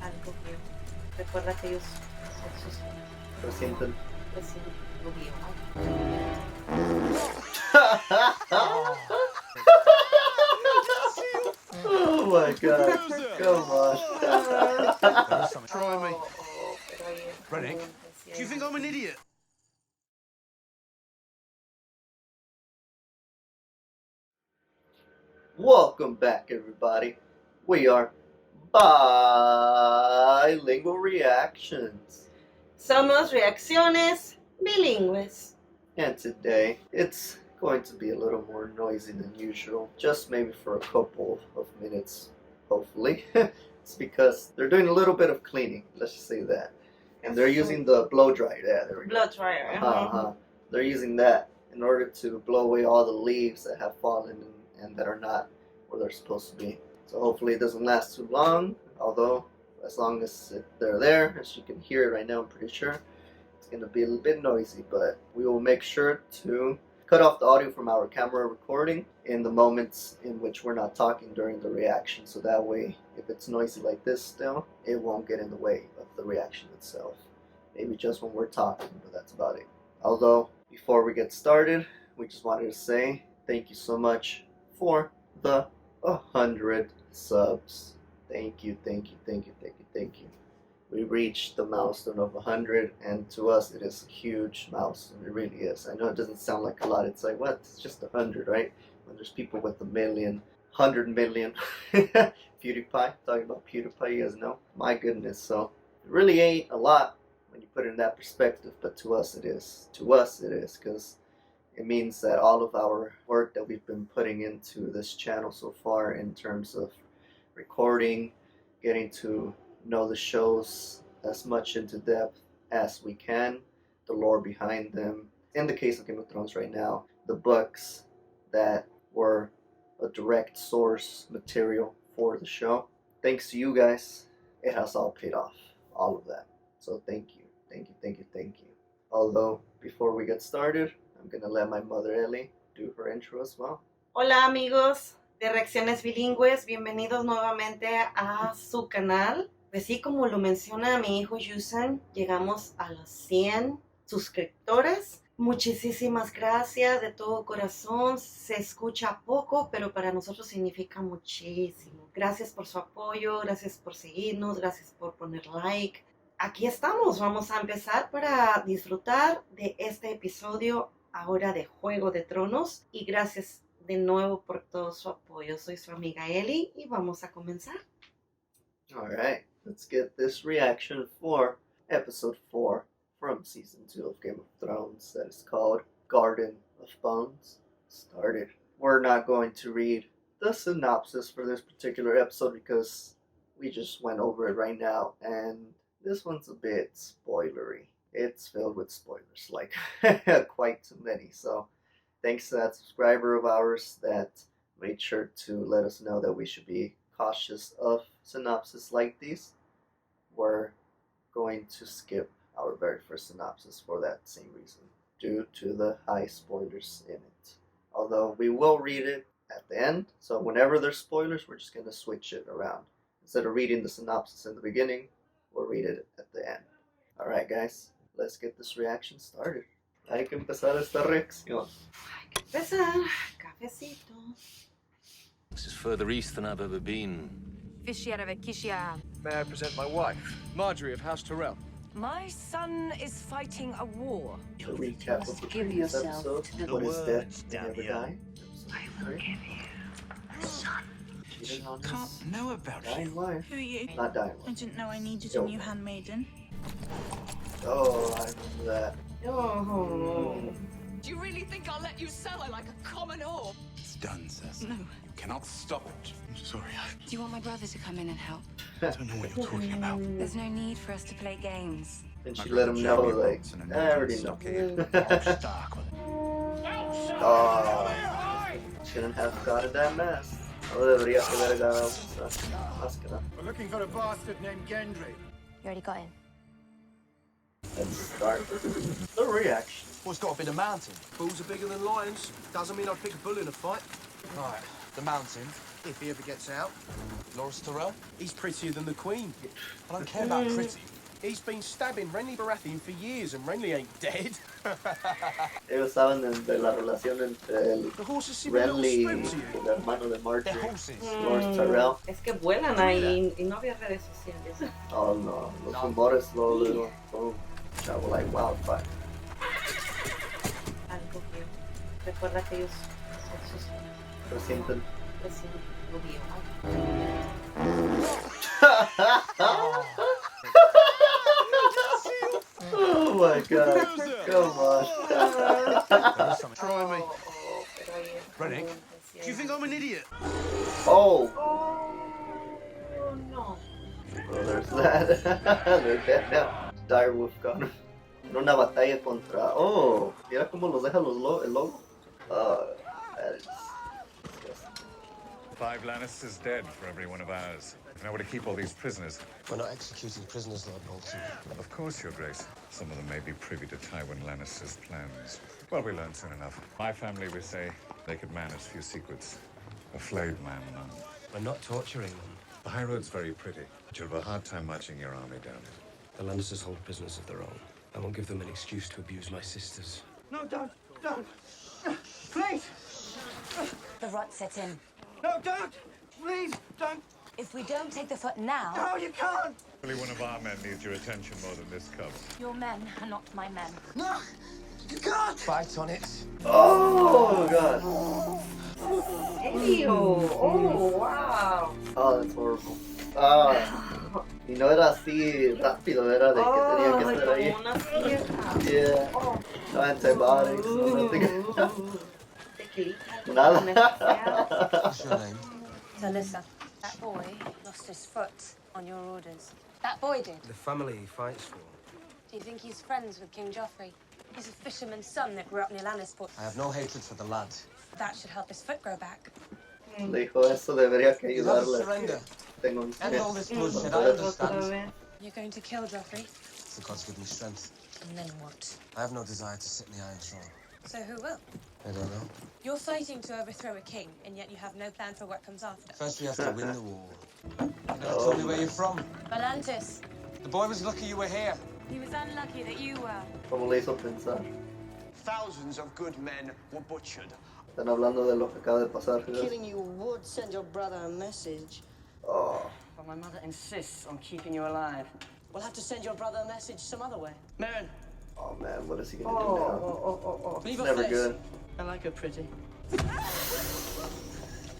algo vio. Recuerda que ellos son sus Resienten. recién lo vio. Oh my god. Come on. There is something. Try me. Pero ahí es Rennick, como decía do you think I'm an idiot? Welcome back, everybody. We are Bilingual Reactions. Somos reacciones bilingües. And today, it's going to be a little more noisy than usual. Just maybe for a couple of minutes, hopefully. It's because they're doing a little bit of cleaning, let's just say that. And they're using the blow dryer. Yeah, there we go. Blow dryer. They're using that in order to blow away all the leaves that have fallen and that are not where they're supposed to be. So hopefully it doesn't last too long, although as long as they're there, as you can hear it right now, I'm pretty sure it's going to be a little bit noisy, but we will make sure to cut off the audio from our camera recording in the moments in which we're not talking during the reaction, so that way if it's noisy like this still, it won't get in the way of the reaction itself. Maybe just when we're talking, but that's about it. Although, before we get started, we just wanted to say thank you so much for the 100 subs. Thank you, thank you, thank you, thank you, thank you. We reached the milestone of 100, and to us it is a huge milestone. It really is. I know it doesn't sound like a lot. It's like, what? It's just 100, right? When there's people with 1 million, 100 million. PewDiePie, talking about PewDiePie, you guys know. My goodness, so it really ain't a lot when you put it in that perspective, but to us it is. To us it is, because it means that all of our work that we've been putting into this channel so far in terms of recording, getting to know the shows as much into depth as we can, the lore behind them. In the case of Game of Thrones right now, the books that were a direct source material for the show. Thanks to you guys, it has all paid off, all of that. So thank you, thank you, thank you, thank you. Although, before we get started, I'm gonna let my mother Eli do her intro as well. Hola amigos de Reacciones Bilingües, bienvenidos nuevamente a su canal. Pues sí, como lo menciona mi hijo Uzem, llegamos a los 100 suscriptores. Muchísimas gracias de todo corazón. Se escucha poco, pero para nosotros significa muchísimo. Gracias por su apoyo, gracias por seguirnos, gracias por poner like. Aquí estamos, vamos a empezar para disfrutar de este episodio ahora de Juego de Tronos. Y gracias de nuevo por todo su apoyo. Soy su amiga Eli y vamos a comenzar. Alright, let's get this reaction for episode 4 from season 2 of Game of Thrones that is called Garden of Bones started. We're not going to read the synopsis for this particular episode because we just went over it right now, and this one's a bit spoilery. It's filled with spoilers, like quite too many. So thanks to that subscriber of ours that made sure to let us know that we should be cautious of synopsis like these. We're going to skip our very first synopsis for that same reason, due to the high spoilers in it. Although we will read it at the end, so whenever there's spoilers, we're just going to switch it around. Instead of reading the synopsis in the beginning, we'll read it at the end. Alright guys, let's get this reaction started. Hay que empezar esta reacción. Hay que empezar. Cafecito. This is further east than I've ever been. May I present my wife, Marjorie of House Tyrell? My son is fighting a war. A recap of the previous episode. What is dead and never die? I will give you a son. Cheating on Can't his know about dying you. wife. Who are you? Not dying I wife. didn't know I needed Yo. a new handmaiden. Oh, I remember that. Oh. Do you really think I'll let you sell her like a common whore? It's done, Cersei. No. You cannot stop it. I'm sorry, Do you want my brother to come in and help? I don't know what you're talking about. There's no need for us to play games. And she let him know, like, I already know. Oh, shouldn't have gotten that mask. No debería haber agarrado esa máscara. We're looking for a bastard named Gendry. You already got him. Let's start the reaction. Well, it's got to be the mountain. Bulls are bigger than lions. Doesn't mean I'd pick a bull in a fight. Right, the mountain. If he ever gets out. Loras Tyrell? He's prettier than the Queen. I don't care about pretty. He's been stabbing Renly Baratheon for years, and Renly ain't dead. Ellos saben de la relación entre el The horses seem a little Renly spook to y you. el hermano de They're Marjorie, horses. Lord Tyrell. Es que vuelan ahí y no había redes sociales. Oh no, los rumores luego son travel like wildfire. Algo que recuerda que ellos son sus Resienten. recién rubio. Oh my god, come on. Try me. Pero ahí es Rennick, como Do you think I'm an idiot? Oh, Oh, no. well, there's that. They're dead now. Direwolf got him. En una batalla contra... Oh, mira cómo los deja el logo. That is disgusting. 5 Lannisters dead for every one of ours. Now where to keep all these prisoners? We're not executing prisoners, Lord Bolton. Of course, Your Grace. Some of them may be privy to Tywin Lannister's plans. Well, we learn soon enough. My family, we say, they could manage few secrets. A flayed man, none. We're not torturing them. The High Road's very pretty, but you'll have a hard time marching your army down it. The Lannisters hold prisoners of their own. I won't give them an excuse to abuse my sisters. No, don't. Please. The rot set in. No, don't. Please, don't. If we don't take the foot now, No, you can't. Only one of our men needs your attention more than this cub. your men are not my men. No, you can't. Fight on it. Oh god. Ew. Oh, wow. Oh, that's horrible. Y no era así rápido, era de que tenía que estar ahí. Como una fiesta. Yeah. Oh. No antibiotics, nothing. Tequilita, Nada. What's your name? Alyssa, that boy lost his foot on your orders. That boy did. The family he fights for. Do you think he's friends with King Joffrey? He's a fisherman's son that grew up near Lannister. I have no hatred for the lad. That should help his foot grow back. Le dijo eso, debería que You have to ayudarle. surrender. Tengo un End all this bloodshed, I Otra understand. You're going to kill Joffrey? The gods give me strength. And then what? I have no desire to sit in the Iron Throne. So who will? I don't know. You're fighting to overthrow a king, and yet you have no plan for what comes after. First we have to win the war. You never told me where you're from. Valantis. The boy was lucky you were here. He was unlucky that you were. Como le hizo pensar. Thousands of good men were butchered. Están hablando de lo que acaba de pasar. ¿verdad? Killing you would send your brother a message. Oh, But my mother insists on keeping you alive. We'll have to send your brother a message some other way. Meryn, oh man, what is he gonna Oh, do now? oh, oh, oh. leave It's her never face. good. I like her pretty.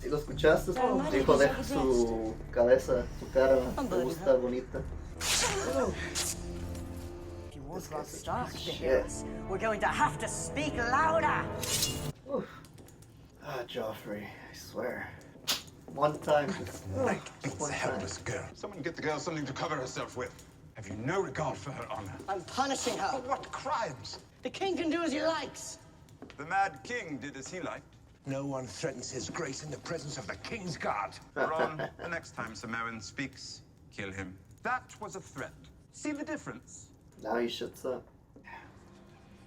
¿Sí lo escuchaste? Dijo, deja su cabeza, su cara, me gusta bonita. If you want This our guy's such a Stark piece to of hear shit. us, we're going to have to speak louder. Oof. Joffrey, I swear. One time. Just, Nick beats one a time. helpless girl. Someone get the girl something to cover herself with. Have you no regard for her honor? I'm punishing her. For what crimes? The king can do as he likes. The Mad King did as he liked. No one threatens his grace in the presence of the King's Guard. Ron, the next time Sir Meryn speaks, kill him. That was a threat. See the difference? Now he shuts up.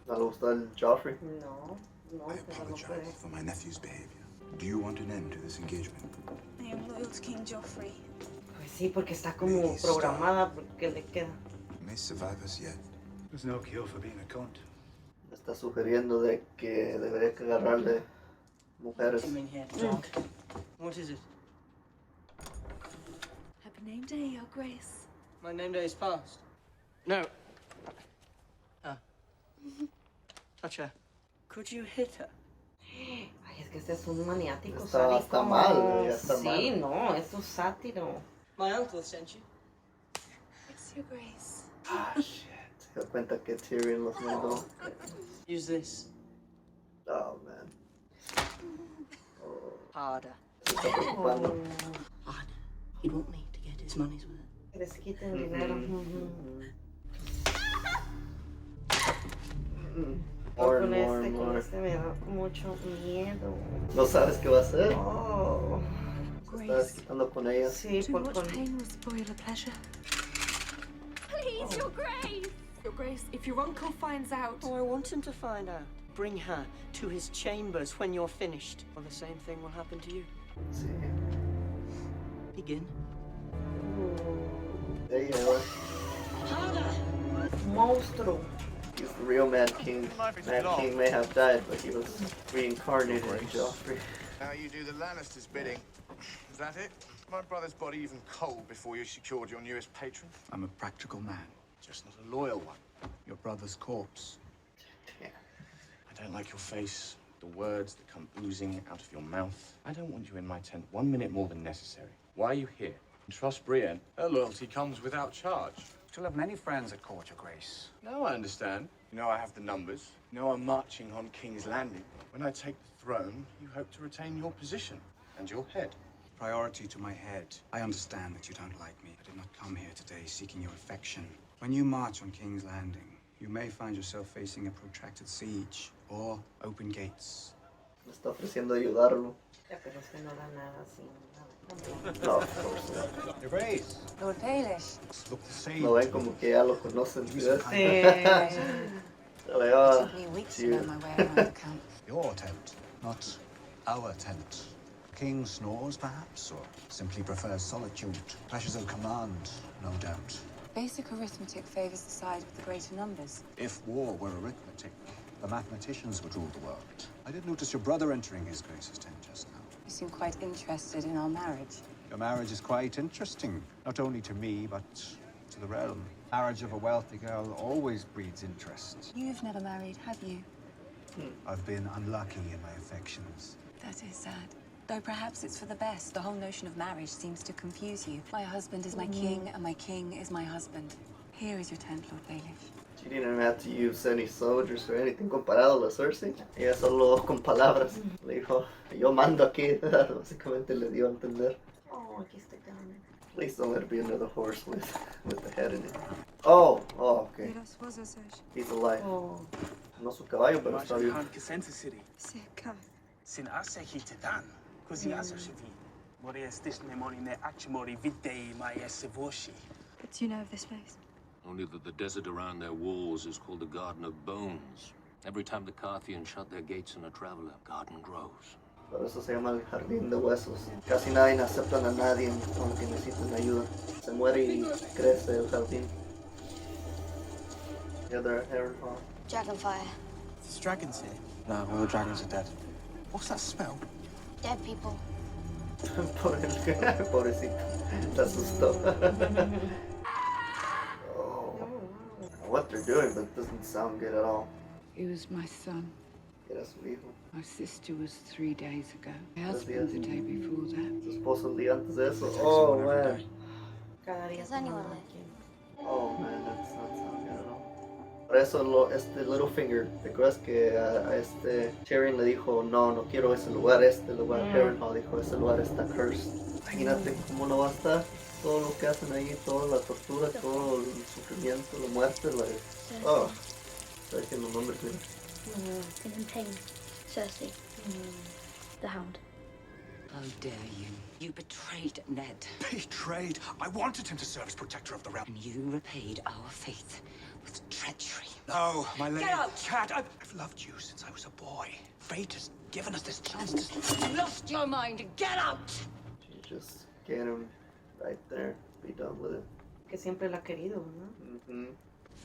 ¿No le gustó el Joffrey? No, no, I pero no puede. apologize for my nephew's behavior. Do you want an end to this engagement? I am loyal to King Joffrey. Pues sí, porque está como programada, porque le queda. You may survive us yet. There's no cure for being a cunt. Me está sugiriendo de que debería que agarrarle mujeres. Come in here, talk. What is it? Happy name day, Your Grace. My name day is past. No. Touch her. Could you hit her? Ay, es que este es un maniático Está sádico. mal, ya está Sí, mal. no, es un sátiro. My uncle sent you. Yes, Your Grace. Ah, shit. Se dio cuenta que Tyrion los mandó. Use this. Oh, man. Oh, Harder. se está preocupando. Harder. He'd want me to get his money's worth. Que les quiten dinero. More Con and more este, and con more. este me da mucho miedo. ¿No sabes qué va a hacer? Oh, Se está desquitando con ella. sí, por con... will spoil a pleasure. Please, Your Grace! Your Grace, if your uncle finds out... Oh, I want him to find out. Bring her to his chambers when you're finished, or the same thing will happen to you. Sí. again. There you go. Monstruo. He's the real Mad King. Mad King may have died, but he was reincarnated in Joffrey. Now you do the Lannisters' bidding. Is that it? My brother's body even cold before you secured your newest patron? I'm a practical man, just not a loyal one. Your brother's corpse. Damn. I don't like your face, the words that come oozing out of your mouth. I don't want you in my tent 1 minute more than necessary. Why are you here? Trust Brienne. Her loyalty comes without charge. Still have many friends at court, Your Grace. Now I understand. You know I have the numbers. You know I'm marching on King's Landing. When I take the throne, you hope to retain your position and your head. Priority to my head. I understand that you don't like me. I did not come here today seeking your affection. When you march on King's Landing, you may find yourself facing a protracted siege or open gates. Me está ofreciendo ayudarlo. Ya, pero es que no da nada sin nada. No, of course not. Your Grace. Lord Baelish. Look the same. Lo ven como que ya lo conocen. ¿Sí? Sí. It took me weeks to know my way around the camp. Your tent, not our tent. King snores, perhaps, or simply prefers solitude. Pleasures of command, no doubt. Basic arithmetic favors the side with the greater numbers. If war were arithmetic, the mathematicians would rule the world. I did notice your brother entering his Grace's tent just now. You seem quite interested in our marriage. Your marriage is quite interesting, not only to me, but to the realm. Marriage of a wealthy girl always breeds interest. You've never married, have you? I've been unlucky in my affections. That is sad. Though perhaps it's for the best. The whole notion of marriage seems to confuse you. My husband is my king, and my king is my husband. Here is your tent, Lord Baelish. She didn't have to use any soldiers or anything comparado a la Cersei. Ella solo con palabras le dijo, yo mando aquí. Básicamente le dio a entender. Oh, aquí estoy grande. Please don't let it be another horse with the head in it. Oh, okay. He's alive. Oh. No su caballo, pero está vivo. Sin aseki tetan, così asociati. Mori estisne mori ne achmori videi mai esivoshi. But do you know of this place? Only that the desert around their walls is called the Garden of Bones. Every time the Carthians shut their gates on a traveler, garden grows. Por eso se llama el jardín de huesos. Casi nadie aceptan a nadie aunque necesiten ayuda. Se muere y crece el jardín. The other Harrenhal. Dragonfire. There's dragons here. No, all the dragons are dead. What's that smell? Dead people. Pobrecito. Se asustó. Oh. I don't know what they're doing, but it doesn't sound good at all. He was my son. Era su hijo. My sister was 3 days ago. My husband the day before that. Su esposo el día antes de eso. Oh, man. Cada día Does anyone live? Oh, man, that's not sound good at all. Por eso Littlefinger, ¿te acuerdas que a Tyrion le dijo, no quiero ese lugar, Harrenhal dijo, ese lugar está cursed. Imagínate cómo no va a estar, todo lo que hacen ahí, toda la tortura, todo el sufrimiento, la muerte, está diciendo nombres, mira. In pain, Cersei, the Hound. How dare you? You betrayed Ned. Betrayed? I wanted him to serve as protector of the realm. And you repaid our faith with treachery. No, my lady. Get out! Cat, I've loved you since I was a boy. Fate has given us this chance to... You lost your mind. Get out! You just get him right there, be done with it. Que siempre la ha querido, ¿no? Mm-hmm.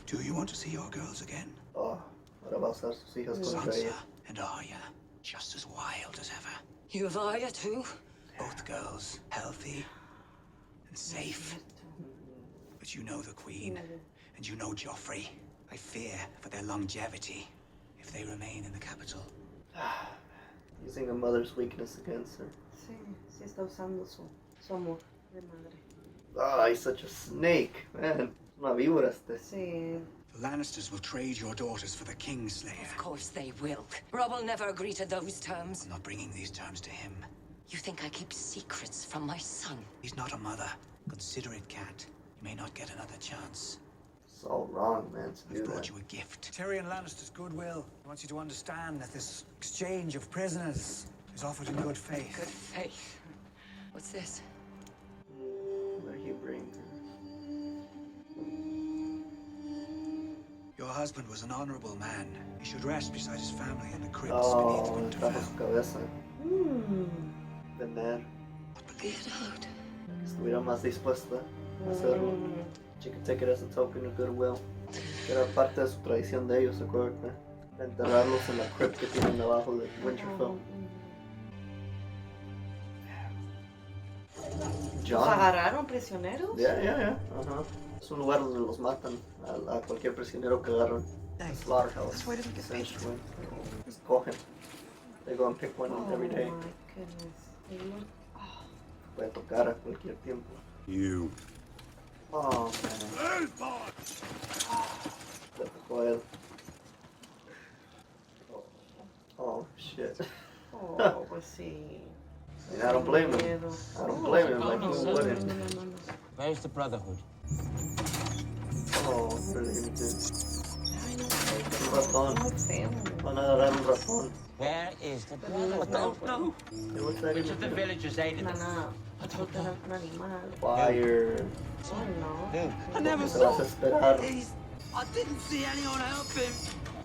Do you want to see your girls again? Oh, ahora va a usar sus hijas contra Sansa ella. and Arya, just as wild as ever. You have Arya too? Both girls, healthy and safe. But you know the Queen, and you know Joffrey. I fear for their longevity if they remain in the capital. Using a mother's weakness against her. Sí está usando su amor de madre. Ah, he's such a snake, man. Una víbora este. Sí. The Lannisters will trade your daughters for the Kingslayer. Of course they will. Robb will never agree to those terms. I'm not bringing these terms to him. You think I keep secrets from my son? He's not a mother. Consider it, Cat. You may not get another chance. It's all wrong, man, to do I've brought that. you a gift. Tyrion Lannister's goodwill. He wants you to understand that this exchange of prisoners is offered in good faith. Good faith. What's this? What did he bring her? Your husband was an honorable man. He should rest beside his family in the crypts beneath Oh, está su Winterfell. cabeza. De Ned. Get out. que estuviera más dispuesta a hacerlo. She could take it as a token of goodwill. Que era parte de su tradición de ellos, ¿se acuerdan? Enterrarlos en la crypt que tienen abajo de Winterfell. ¿Los agarraron prisioneros? Yeah. Es un lugar donde los matan a cualquier prisionero que agarran. Slaughterhouse. Los cogen. They go and pick one every day. Puede tocar a cualquier tiempo. You. Oh, man. Le tocó a él. Oh, shit. Oh, pues sí. I don't blame him. I don't blame him. Like, who wouldn't? Where's the Brotherhood? Oh, really him too. Un ratón. Van a agarrar un ratón. Where is the Brotherhood? No. Which of the villagers aided us? Fire. I never Se vas a esperar. I didn't see anyone help him.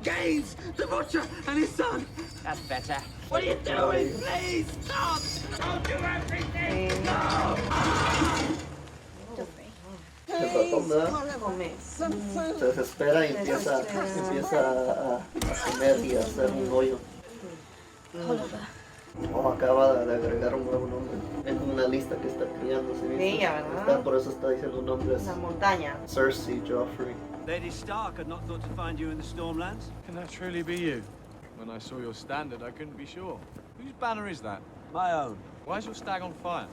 Gaines, the butcher, and his son. That's better. What are you doing? Please stop! Don't do everything! No! El ratón, ¿verdad? Se desespera y empieza a comer y a hacer un hoyo. Oh, acaba de agregar un nuevo nombre. Es como una lista que está creando. Sí, ¿verdad? Por eso está diciendo nombres. La montaña. Cersei, Joffrey. Lady Stark had not thought to find you in the Stormlands. Can that truly be you? When I saw your standard, I couldn't be sure. Whose banner is that? My own. Why is your stag on fire?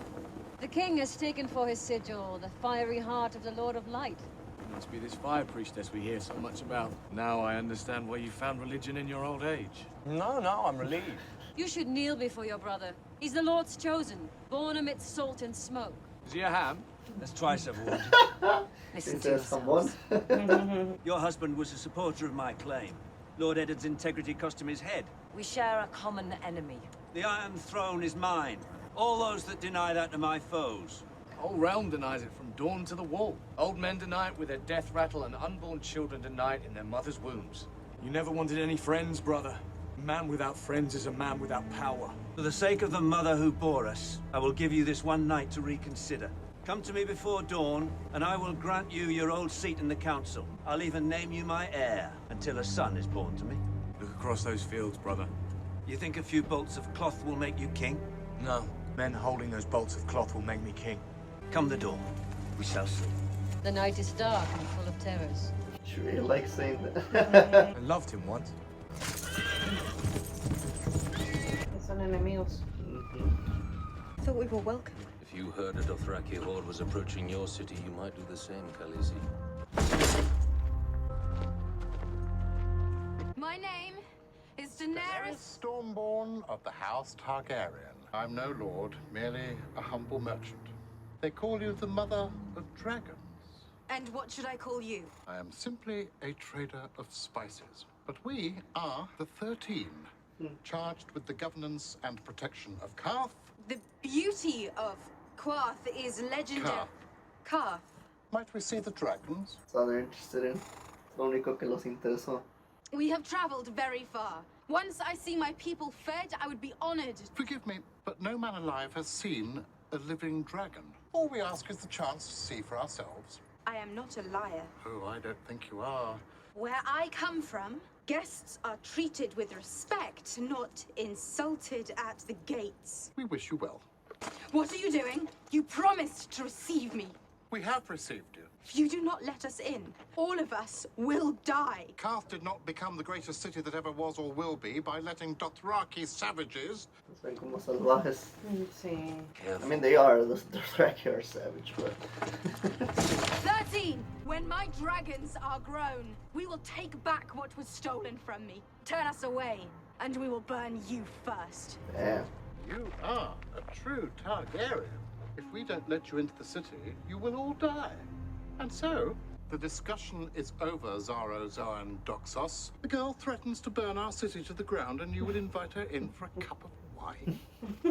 The king has taken for his sigil the fiery heart of the Lord of Light. It must be this fire priestess we hear so much about. Now I understand why you found religion in your old age. No, I'm relieved. You should kneel before your brother. He's the Lord's chosen, born amidst salt and smoke. Is he a ham? That's twice I've warned you. Listen to yourselves. Your husband was a supporter of my claim. Lord Eddard's integrity cost him his head. We share a common enemy. The Iron Throne is mine. All those that deny that are my foes. The whole realm denies it from dawn to the wall. Old men deny it with their death rattle, and unborn children deny it in their mother's wombs. You never wanted any friends, brother. A man without friends is a man without power. For the sake of the mother who bore us, I will give you this one night to reconsider. Come to me before dawn, and I will grant you your old seat in the council. I'll even name you my heir until a son is born to me. Look across those fields, brother. You think a few bolts of cloth will make you king? No. Men holding those bolts of cloth will make me king. Come the dawn. We shall see. The night is dark and full of terrors. She really likes saying that. I loved him once. Son enemigos. I thought we were welcome. If you heard a Dothraki horde was approaching your city, you might do the same, Khaleesi. My name is Daenerys Stormborn of the House Targaryen. I'm no lord, merely a humble merchant. They call you the Mother of Dragons. And what should I call you? I am simply a trader of spices. But we are the 13, charged with the governance and protection of Karth. The beauty of Qarth is legendary. Qarth. Might we see the dragons? So they're interested in. Lo único que los interesó. We have traveled very far. Once I see my people fed, I would be honored. Forgive me, but no man alive has seen a living dragon. All we ask is the chance to see for ourselves. I am not a liar. Oh, I don't think you are. Where I come from, guests are treated with respect, not insulted at the gates. We wish you well. What are you doing? You promised to receive me. We have received you. If you do not let us in, all of us will die. Karth did not become the greatest city that ever was or will be by letting Dothraki savages... Son como salvajes. Sí. I mean, they are. The Dothraki are savage, but... 13! When my dragons are grown, we will take back what was stolen from me. Turn us away, and we will burn you first. Damn. You are a true Targaryen. If we don't let you into the city, you will all die. And so, the discussion is over, Zaro Zoan Doxos. The girl threatens to burn our city to the ground, and you will invite her in for a cup of wine.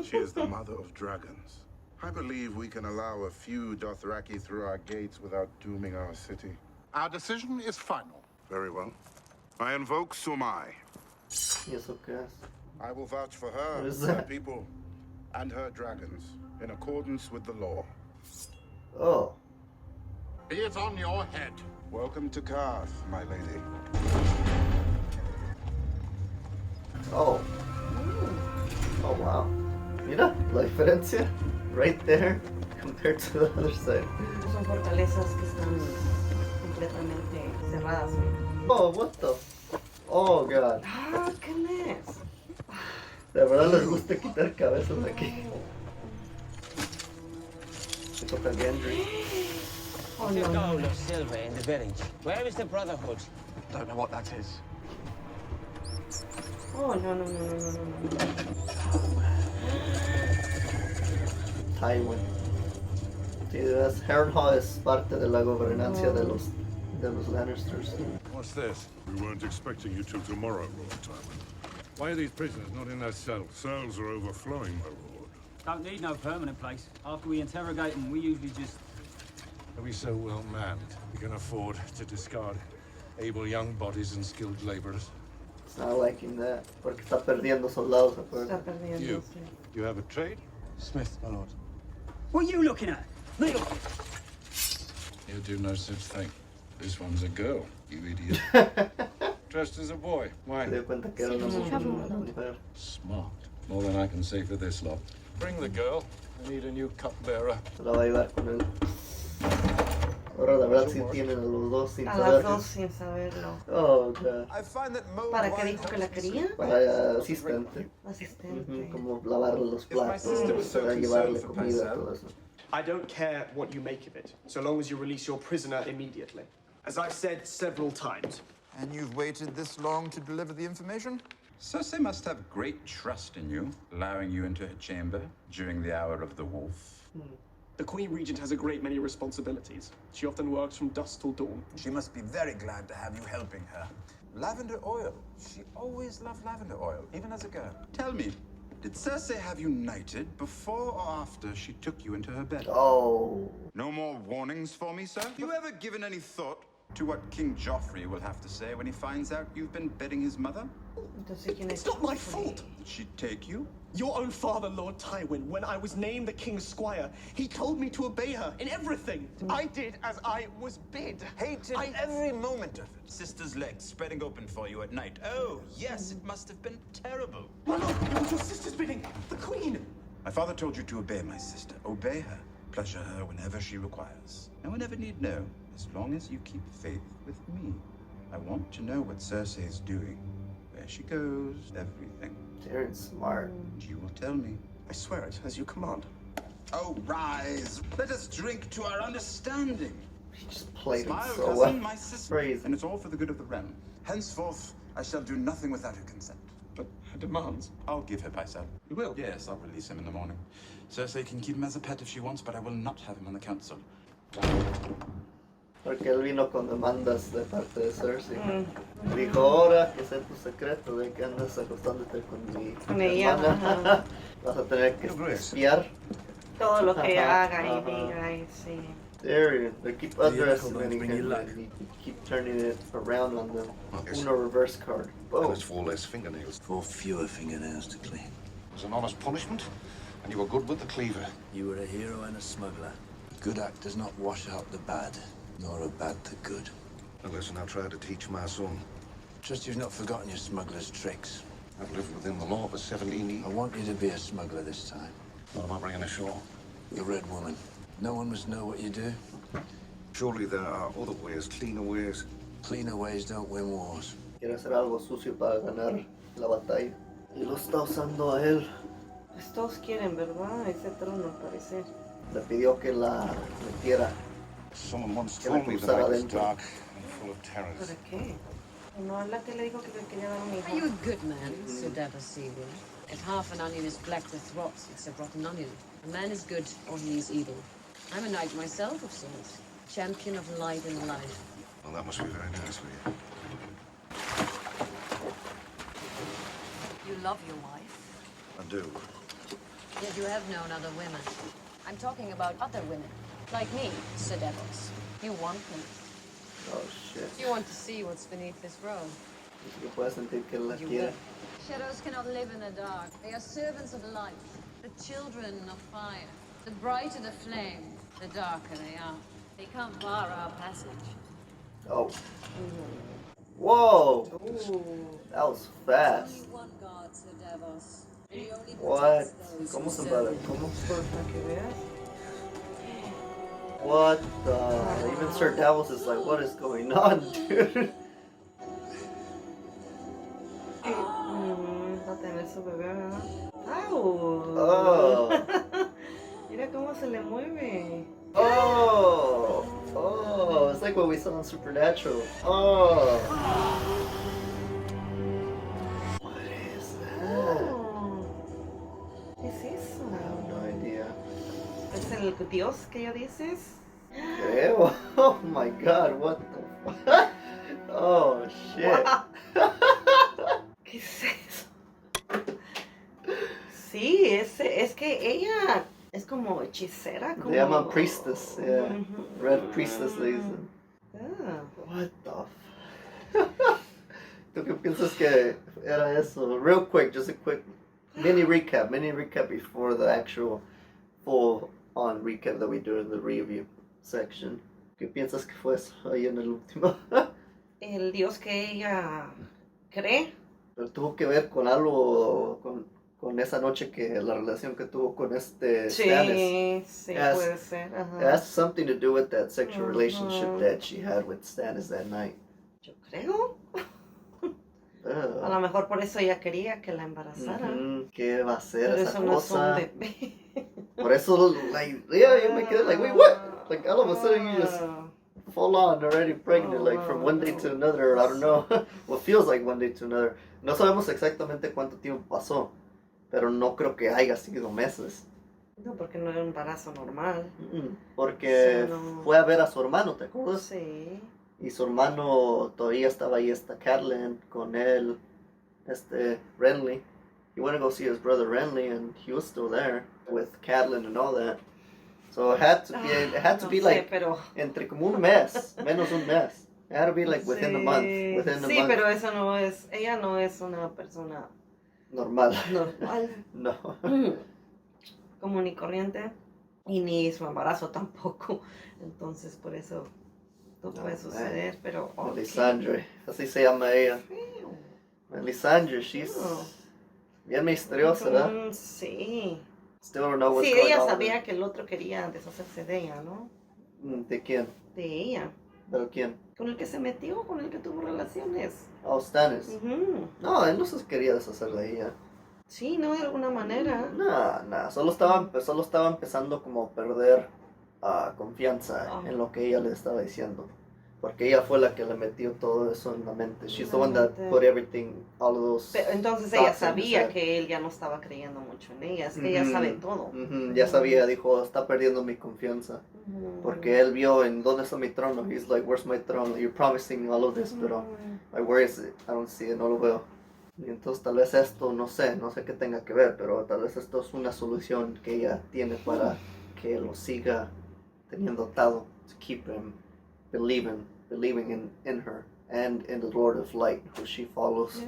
She is the mother of dragons. I believe we can allow a few Dothraki through our gates without dooming our city. Our decision is final. Very well. I invoke Sumai. ¿Y eso qué es? I will vouch for her, What is her that? people, and her dragons, in accordance with the law. Oh. Be it on your head. Welcome to Karth, my lady. Oh. Oh, wow. Mira, la diferencia. Right there, compared to the other side. Son fortalezas que están completamente cerradas. Oh, what the? Oh, God. Ah, goodness. De verdad les gusta quitar cabezas aquí. Me toca Gendry. What's the goal of silver in the village? Where is the Brotherhood? Don't know what that is. Oh, no. Tywin. Sí, Harrenhal es parte de la gobernancia de los Lannisters. What's this? We weren't expecting you till tomorrow, Lord Tywin. Why are these prisoners not in their cells? Cells are overflowing, my lord. Don't need no permanent place. After we interrogate them, we usually just... Are we so well manned? We can afford to discard able young bodies and skilled laborers. It's not liking that, porque está perdiendo soldados, Está perdiendo. You. You have a trade? Smith, my lord. What are you looking at? Neil! You do no such thing. This one's a girl, you idiot. Dressed as a boy. Why? Se dio cuenta que era una mujer. Smart. More than I can say for this lot. Bring the girl. I need a new cupbearer. Se la va a llevar con él. Ahora la verdad sí tienen a los dos sin A saber. las dos sin saberlo. Oh, God. ¿Para qué dijo que la quería? Para asistente. Asistente. Como lavarle los platos, para llevarle comida, todo eso. I don't care what you make of it, so long as you release your prisoner immediately. As I've said several times. And you've waited this long to deliver the information? Cersei must have great trust in you, allowing you into her chamber during the hour of the wolf. The Queen Regent has a great many responsibilities. She often works from dusk till dawn. She must be very glad to have you helping her. Lavender oil. She always loved lavender oil, even as a girl. Tell me, did Cersei have you knighted before or after she took you into her bed? Oh. No more warnings for me, sir? Have you ever given any thought to what King Joffrey will have to say when he finds out you've been bedding his mother? It's not my fault. Did she take you? Your own father, Lord Tywin, when I was named the King's Squire, he told me to obey her in everything. I did as I was bid. Hated every moment of it. Sister's legs spreading open for you at night. Oh, yes, it must have been terrible. My lord, it was your sister's bidding. The Queen. My father told you to obey my sister. Obey her. Pleasure her whenever she requires. No one ever need know, as long as you keep faith with me. I want to know what Cersei is doing, where she goes, everything. Tyrion's smart. You will tell me. I swear it, as you command. Oh, rise! Let us drink to our understanding. He just played Smile, it so cousin, well. my sister. Crazy. And it's all for the good of the realm. Henceforth, I shall do nothing without her consent. But her demands? I'll give her Pycelle. You will? Yes, I'll release him in the morning. Cersei can keep him as a pet if she wants, but I will not have him on the council. Porque él vino con demandas de parte de Cersei. Dijo, ahora que sé tu secreto de que andas acostándote con mi hermana, vas a tener que espiar todo lo que haga y diga y sí. Tyrion, they keep underestimating him and they keep turning it around on them. Uno reverse card. And it's 4 less fingernails. 4 fewer fingernails to clean. It was an honest punishment, and you were good with the cleaver. You were a hero and a smuggler. A good act does not wash out the bad, nor a bad the good. A lesson I'll try to teach my son. Trust you've not forgotten your smuggler's tricks. I've lived within the law for 17 years. I want you to be a smuggler this time. What am I bringing ashore? The Red Woman. No one must know what you do. Surely there are other ways, cleaner ways. Cleaner ways don't win wars. Quiere hacer algo sucio para ganar la batalla. Y lo está usando a él. Pues todos quieren, ¿verdad? Ese trono, parece. Le pidió que la metiera. Someone once Que la told me the cruzara night was adentro. dark and full of terrors. ¿Para qué? No, la que le dijo que le quería dar un hijo. Are you a good man, Sir Davos Seaver? If half an onion is black with rot, it's a rotten onion. A man is good or he is evil. I'm a knight myself of sorts. Champion of light and life. Well, that must be very nice for you. You love your wife, I do. yet you have known other women. I'm talking about other women, like me, Sir Davos. You want me. Oh, shit. You want to see what's beneath this robe. Dice que puede sentir que él la You quiere. will. Shadows cannot live in the dark. They are servants of light, the children of fire. The brighter the flame, the darker they are. They can't bar our passage. Oh. Whoa! That was fast. What? ¿Cómo se ¿Cómo? What the? Even Sir Davos is like, what is going on, dude? Va a tener su bebé, ¿verdad? ¡Au! Oh. Mira cómo se le mueve. Oh! Oh! It's like what we saw in Supernatural. Oh! What is that? ¿Qué es eso? I have no idea. ¿Es el dios que ya dices? Creo. Oh my god, what the fuck? Oh shit. ¿Qué es eso? Sí, es que ella es como hechicera. Como... They llaman priestess, yeah. Red Priestess le dicen. Ah. What the ¿Tú qué piensas que era eso? Real quick, just a quick mini recap before the actual full-on recap that we do in the review section. ¿Qué piensas que fue eso ahí en el último? El dios que ella cree. Pero tuvo que ver con algo, con esa noche que la relación que tuvo con Stannis. Sí, puede ser. It has something to do with that sexual relationship that she had with Stannis that night. Yo creo. A lo mejor por eso ella quería que la embarazara. ¿Qué va a hacer Pero esa eso no cosa? es un bebé. Por eso, like, yeah, yo me quedé like, wait, what? Like, all of a sudden you just full on already pregnant, like from one day to another. I don't know. What feels like one day to another. No sabemos exactamente cuánto tiempo pasó, pero no creo que haya sido meses. No, porque no era un embarazo normal. Porque fue a ver a su hermano, ¿te acuerdas? Sí. Y su hermano todavía estaba ahí, Catelyn, con él, Renly. He went to go see his brother Renly, and he was still there with Catelyn and all that. So it had to be like entre como un mes, menos un mes. It had to be like within a month. Sí, pero eso no es, ella no es una persona normal. No. Común y corriente. Y ni su embarazo tampoco. Entonces por eso no puede suceder, pero... Melisandre, así se llama ella. Melisandre, she's bien misteriosa, ¿verdad? Sí. Still don't know what's Sí, going ella on sabía que el otro quería deshacerse de ella, ¿no? ¿De quién? De ella. ¿De quién? Con el que se metió, con el que tuvo relaciones. Oh, Stannis. No, él no se quería deshacer de ella. Sí, no, de alguna manera. No, solo estaba empezando como a perder confianza en lo que ella le estaba diciendo. Porque ella fue la que le metió todo eso en la mente. She's the one that put everything, all of those. Pero entonces ella sabía que él ya no estaba creyendo mucho en ella. Es que ella sabe todo. Ya sabía, dijo, está perdiendo mi confianza. Porque él vio en dónde está mi trono. He's like, where's my throne? You're promising all of this, pero like, where is it? I don't see it, no lo veo. Y entonces tal vez esto, no sé qué tenga que ver, pero tal vez esto es una solución que ella tiene para que lo siga teniendo atado. To keep him believing in her and in the Lord of Light, who she follows.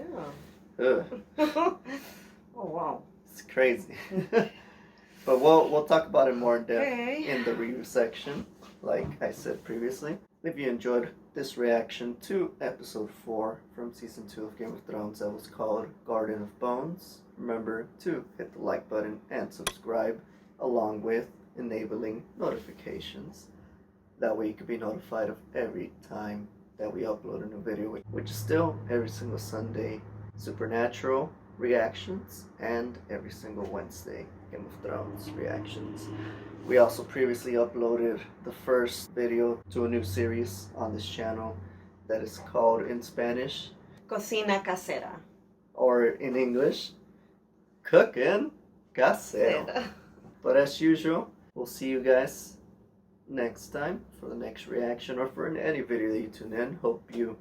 Yeah. Oh wow. It's crazy. But we'll talk about it more in depth in the review section, like I said previously. If you enjoyed this reaction to episode 4 from season 2 of Game of Thrones that was called Garden of Bones, remember to hit the like button and subscribe, along with enabling notifications. That way you can be notified of every time that we upload a new video, which is still every single Sunday Supernatural reactions and every single Wednesday Game of Thrones reactions. We also previously uploaded the first video to a new series on this channel that is called in Spanish Cocina Casera. Or in English, Cooking Casero. But as usual, we'll see you guys next time for the next reaction or for any video that you tune in. Hope you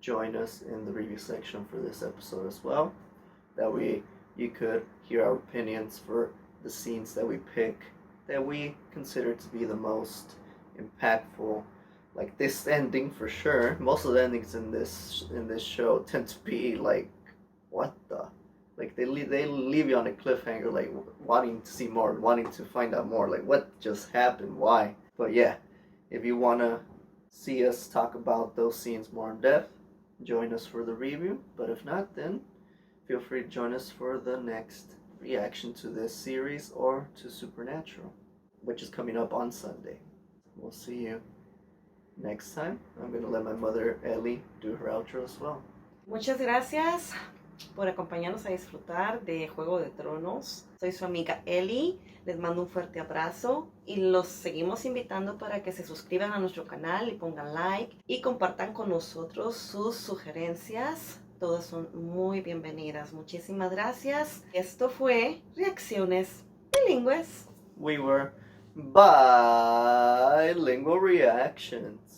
join us in the review section for this episode as well. That way you could hear our opinions for the scenes that we pick that we consider to be the most impactful. Like this ending for sure. Most of the endings in this show tend to be like, what the? Like they leave you on a cliffhanger, like wanting to see more, wanting to find out more, like what just happened, why. But yeah, if you wanna see us talk about those scenes more in depth, join us for the review. But if not, then feel free to join us for the next reaction to this series or to Supernatural, which is coming up on Sunday. We'll see you next time. I'm gonna let my mother Ellie do her outro as well. Muchas gracias por acompañarnos a disfrutar de Juego de Tronos. Soy su amiga Eli, les mando un fuerte abrazo y los seguimos invitando para que se suscriban a nuestro canal y pongan like y compartan con nosotros sus sugerencias. Todas son muy bienvenidas. Muchísimas gracias. Esto fue Reacciones Bilingües. We were Bilingual Reactions.